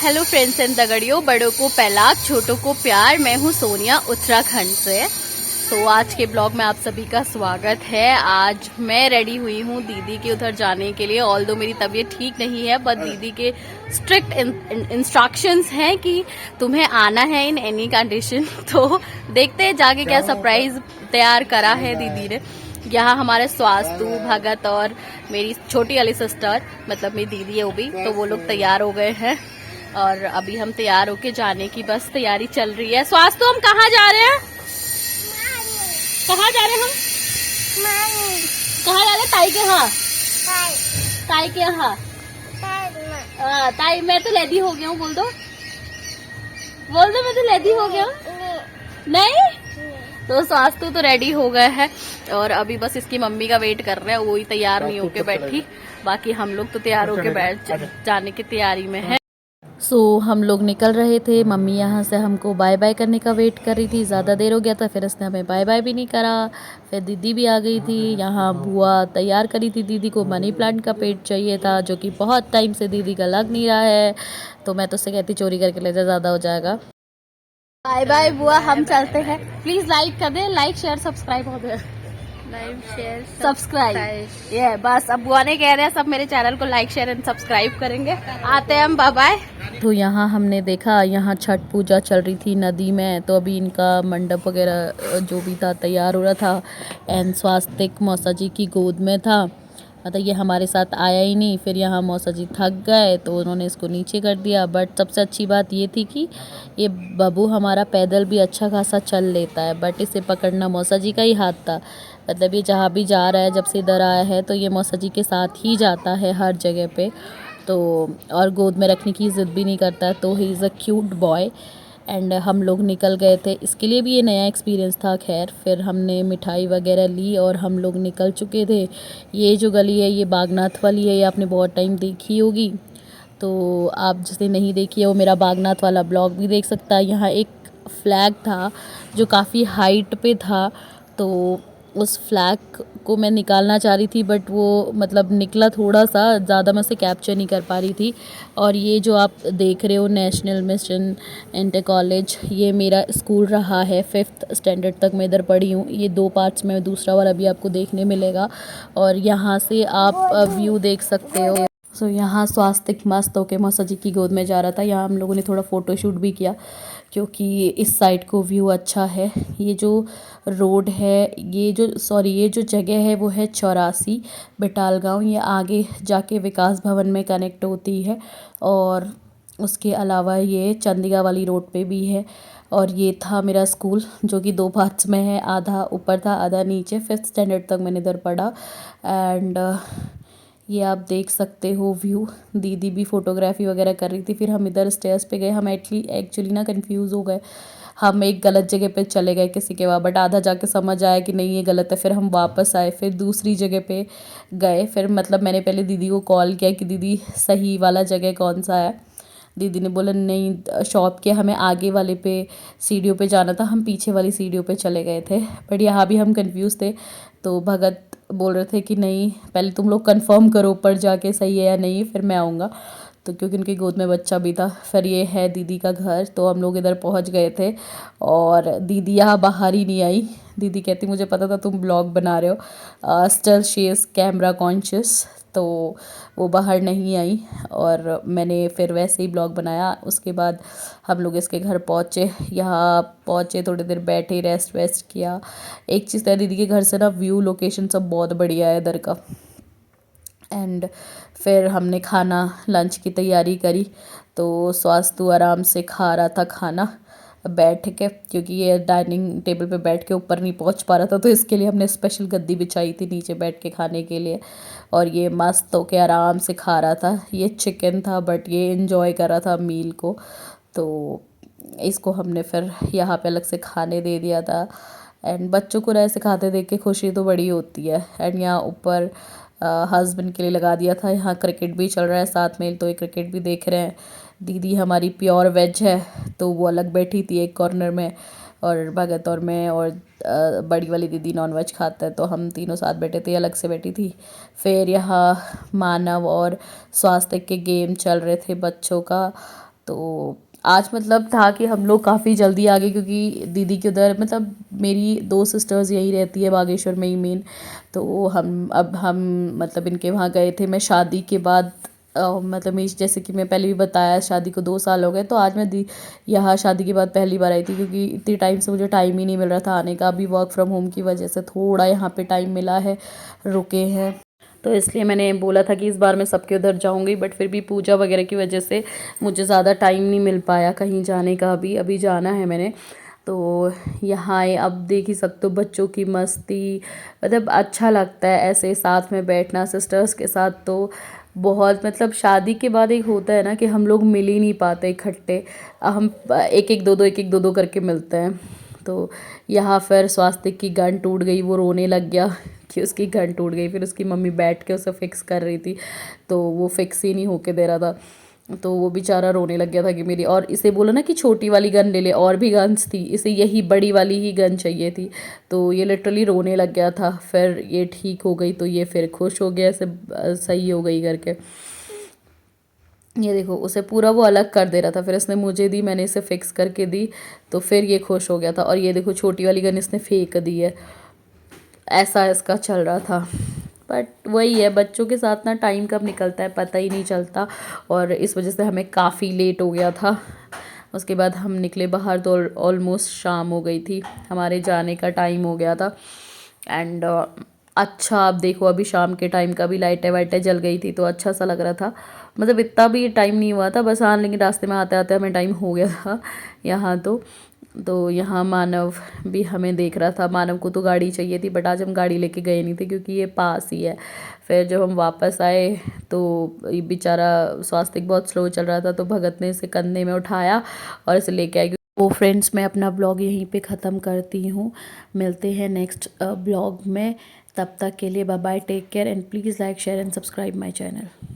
Hello friends and दगड़ियों, बड़ों को पहलाक, छोटों को प्यार। मैं हूँ सोनिया उत्तराखंड से। तो आज के ब्लॉग में आप सभी का स्वागत है। आज मैं रेडी हुई हूँ दीदी के उधर जाने के लिए। ऑल्दो मेरी तबीयत ठीक नहीं है, बट दीदी के स्ट्रिक्ट इंस्ट्रक्शंस हैं कि तुम्हें आना है इन एनी कंडीशन। तो देखते हैं जाके क्या सरप्राइज तैयार करा है दीदी ने। यहाँ हमारे स्वास्तु, भगत और मेरी छोटी वाली सिस्टर, मतलब मेरी दीदी है वो भी, तो वो लोग तैयार हो गए हैं और अभी हम तैयार होके जाने की बस तैयारी चल रही है। स्वास्थ्य, हम कहाँ जा रहे हैं? कहाँ जा रहे हैं हम? कहाँ जा रहे हैं? ताई के यहाँ। ताई के यहाँ। ताई, मैं तो लेडी हो गया हूँ। बोल दो मैं तो लेडी हो गया हूँ। नहीं तो स्वास्थ्य तो रेडी हो गए हैं और अभी बस इसकी मम्मी का वेट कर रहे हैं। वही तैयार नहीं होके बैठी, बाकी हम लोग तो तैयार होके बैठ जाने की तैयारी में है। हम लोग निकल रहे थे। मम्मी यहाँ से हमको बाय बाय करने का वेट कर रही थी। ज़्यादा देर हो गया था, फिर इसने हमें बाय बाय भी नहीं करा। फिर दीदी भी आ गई थी। यहाँ बुआ तैयार करी थी दीदी को। मनी प्लांट का पेड़ चाहिए था, जो कि बहुत टाइम से दीदी का लग नहीं रहा है, तो मैं तो उससे कहती चोरी करके ले जा, ज़्यादा हो जाएगा। बाय बाय बुआ, हम चलते हैं। प्लीज लाइक कर दे, लाइक शेयर सब्सक्राइब हो गया। लाइक शेयर सब्सक्राइब ये बस। अब बुआ ने कह रहे हैं सब मेरे चैनल को लाइक शेयर एंड सब्सक्राइब करेंगे। आते हैं हम, बाय बाय। तो यहाँ हमने देखा, यहाँ छठ पूजा चल रही थी नदी में, तो अभी इनका मंडप वगैरह जो भी था तैयार हो रहा था। एंड स्वास्तिक मौसा जी की गोद में था, मतलब ये हमारे साथ आया ही नहीं। फिर यहाँ मौसा जी थक गए तो उन्होंने इसको नीचे कर दिया। बट सबसे अच्छी बात ये थी कि ये बबू हमारा पैदल भी अच्छा खासा चल लेता है, बट इसे पकड़ना मौसा जी का ही हाथ था। मतलब ये जहाँ भी जा रहा है, जब से इधर आया है, तो ये मौसा जी के साथ ही जाता है हर जगह पे। तो और गोद में रखने की ज़िद भी नहीं करता है, तो he is a cute boy. And हम लोग निकल गए थे। इसके लिए भी ये नया एक्सपीरियंस था। खैर, फिर हमने मिठाई वगैरह ली और हम लोग निकल चुके थे। ये जो गली है ये बागनाथ वाली है, ये आपने बहुत टाइम देखी होगी। तो आप जिसने नहीं देखी है वो मेरा बागनाथ वाला ब्लॉग भी देख सकता है। यहाँ एक फ्लैग था जो काफ़ी हाइट पे था, तो उस फ्लैग को मैं निकालना चाह रही थी, बट वो मतलब निकला थोड़ा सा ज़्यादा, मैं उसे कैप्चर नहीं कर पा रही थी। और ये जो आप देख रहे हो नेशनल मिशन इंटर कॉलेज, ये मेरा स्कूल रहा है। 5th स्टैंडर्ड तक मैं इधर पढ़ी हूँ। ये 2 पार्ट्स में, दूसरा वाला भी आपको देखने मिलेगा। और यहाँ से आप व्यू देख सकते हो। यहाँ स्वास्तिक मस्त होके मौसा जी की गोद में जा रहा था। यहाँ हम लोगों ने थोड़ा फ़ोटोशूट भी किया, क्योंकि इस साइड को व्यू अच्छा है। ये जो रोड है, ये जो जगह है वो है 84 बिटालगांव। ये आगे जाके विकास भवन में कनेक्ट होती है। और उसके अलावा ये चंदिका वाली रोड पे भी है। और ये था मेरा स्कूल, जो कि 2 पार्ट्स में है, आधा ऊपर था आधा नीचे। 5th स्टैंडर्ड तक मैंने इधर पढ़ा। एंड ये आप देख सकते हो व्यू। दीदी भी फ़ोटोग्राफी वगैरह कर रही थी। फिर हम इधर स्टेयर्स पे गए। हम एक्चुअली ना कंफ्यूज हो गए। हम एक गलत जगह पे चले गए किसी के वहाँ, बट आधा जाके समझ आया कि नहीं ये गलत है। फिर हम वापस आए, फिर दूसरी जगह पे गए। फिर मतलब मैंने पहले दीदी को कॉल किया कि दीदी सही वाला जगह कौन सा है। दीदी ने बोला नहीं, शॉप के हमें आगे वाले पे सीढ़ियों पे जाना था, हम पीछे वाली सीढ़ियों पे चले गए थे। बट यहाँ भी हम कंफ्यूज थे। तो भगत बोल रहे थे कि नहीं, पहले तुम लोग कंफर्म करो ऊपर जाके सही है या नहीं, फिर मैं आऊँगा। तो क्योंकि उनकी गोद में बच्चा भी था। फिर ये है दीदी का घर, तो हम लोग इधर पहुंच गए थे। और दीदी यहाँ बाहर ही नहीं आई। दीदी कहती मुझे पता था तुम ब्लॉग बना रहे हो, still she is camera conscious, तो वो बाहर नहीं आई। और मैंने फिर वैसे ही ब्लॉग बनाया। उसके बाद हम लोग इसके घर पहुँचे। यहाँ पहुँचे, थोड़ी देर बैठे, रेस्ट वेस्ट किया। एक चीज़ है, दीदी के घर से ना व्यू लोकेशन सब बहुत बढ़िया है इधर का। एंड फिर हमने खाना लंच की तैयारी करी। तो स्वास्थ्य आराम से खा रहा था खाना बैठ के, क्योंकि ये डाइनिंग टेबल पे बैठ के ऊपर नहीं पहुंच पा रहा था, तो इसके लिए हमने स्पेशल गद्दी बिछाई थी नीचे बैठ के खाने के लिए। और ये मस्त होके आराम से खा रहा था। ये चिकन था, बट ये इन्जॉय कर रहा था मील को। तो इसको हमने फिर यहाँ पे अलग से खाने दे दिया था। एंड बच्चों को ऐसे खाते देख के खुशी तो बड़ी होती है। एंड यहाँ ऊपर हस्बैंड के लिए लगा दिया था। यहाँ क्रिकेट भी चल रहा है साथ में, तो ये क्रिकेट भी देख रहे हैं। दीदी हमारी प्योर वेज है, तो वो अलग बैठी थी एक कॉर्नर में, और भगत और मैं और बड़ी वाली दीदी नॉन वेज खाता है, तो हम तीनों साथ बैठे थे, अलग से बैठी थी। फिर यहाँ मानव और स्वास्थ्य के गेम चल रहे थे बच्चों का। तो आज मतलब था कि हम लोग काफ़ी जल्दी आ गए, क्योंकि दीदी के उधर मतलब मेरी 2 सिस्टर्स यहीं रहती है बागेश्वर में ही मेन। तो हम मतलब इनके वहाँ गए थे। मैं शादी के बाद मतलब मेरी, जैसे कि मैं पहले भी बताया, शादी को 2 साल हो गए। तो आज मैं यहाँ शादी के बाद पहली बार आई थी, क्योंकि इतनी टाइम से मुझे टाइम ही नहीं मिल रहा था आने का। अभी वर्क फ्रॉम होम की वजह से थोड़ा यहाँ पे टाइम मिला है, रुके हैं। तो इसलिए मैंने बोला था कि इस बार मैं सबके उधर जाऊंगी, बट फिर भी पूजा वगैरह की वजह से मुझे ज़्यादा टाइम नहीं मिल पाया कहीं जाने का। अभी जाना है मैंने। तो यहाँ आए, अब देख ही सकते हो बच्चों की मस्ती, मतलब अच्छा लगता है ऐसे साथ में बैठना सिस्टर्स के साथ। तो बहुत मतलब शादी के बाद एक होता है ना कि हम लोग मिल ही नहीं पाते इकट्ठे, हम एक एक दो दो करके मिलते हैं। तो यहाँ फिर स्वास्तिक की गन टूट गई, वो रोने लग गया कि उसकी गन टूट गई। फिर उसकी मम्मी बैठ के उसे फिक्स कर रही थी, तो वो फिक्स ही नहीं होके दे रहा था। तो वो बेचारा रोने लग गया था कि मेरी, और इसे बोला ना कि छोटी वाली गन ले ले, और भी गन्स थी, इसे यही बड़ी वाली ही गन चाहिए थी। तो ये लिटरली रोने लग गया था। फिर ये ठीक हो गई, तो ये फिर खुश हो गया, ऐसे सही हो गई करके। ये देखो उसे पूरा वो अलग कर दे रहा था, फिर इसने मुझे दी, मैंने इसे फिक्स करके दी, तो फिर ये खुश हो गया था। और ये देखो छोटी वाली गन इसने फेंक दी है। ऐसा इसका चल रहा था। बट वही है, बच्चों के साथ ना टाइम कब निकलता है पता ही नहीं चलता। और इस वजह से हमें काफ़ी लेट हो गया था। उसके बाद हम निकले बाहर तो ऑलमोस्ट शाम हो गई थी, हमारे जाने का टाइम हो गया था। एंड अच्छा, आप देखो अभी शाम के टाइम का भी लाइटें वाइटें जल गई थी, तो अच्छा सा लग रहा था। मतलब इतना भी टाइम नहीं हुआ था बस, हाँ, लेकिन रास्ते में आते आते हमें टाइम हो गया था यहाँ। तो यहाँ मानव भी हमें देख रहा था। मानव को तो गाड़ी चाहिए थी, बट आज हम गाड़ी लेके गए नहीं थे, क्योंकि ये पास ही है। फिर जब हम वापस आए तो ये बेचारा स्वास्तिक बहुत स्लो चल रहा था, तो भगत ने इसे कंधे में उठाया और इसे लेके आई। तो फ्रेंड्स, मैं अपना ब्लॉग यहीं पे ख़त्म करती हूँ। मिलते हैं नेक्स्ट ब्लॉग में। तब तक के लिए bye bye, take care and please like share and subscribe my channel.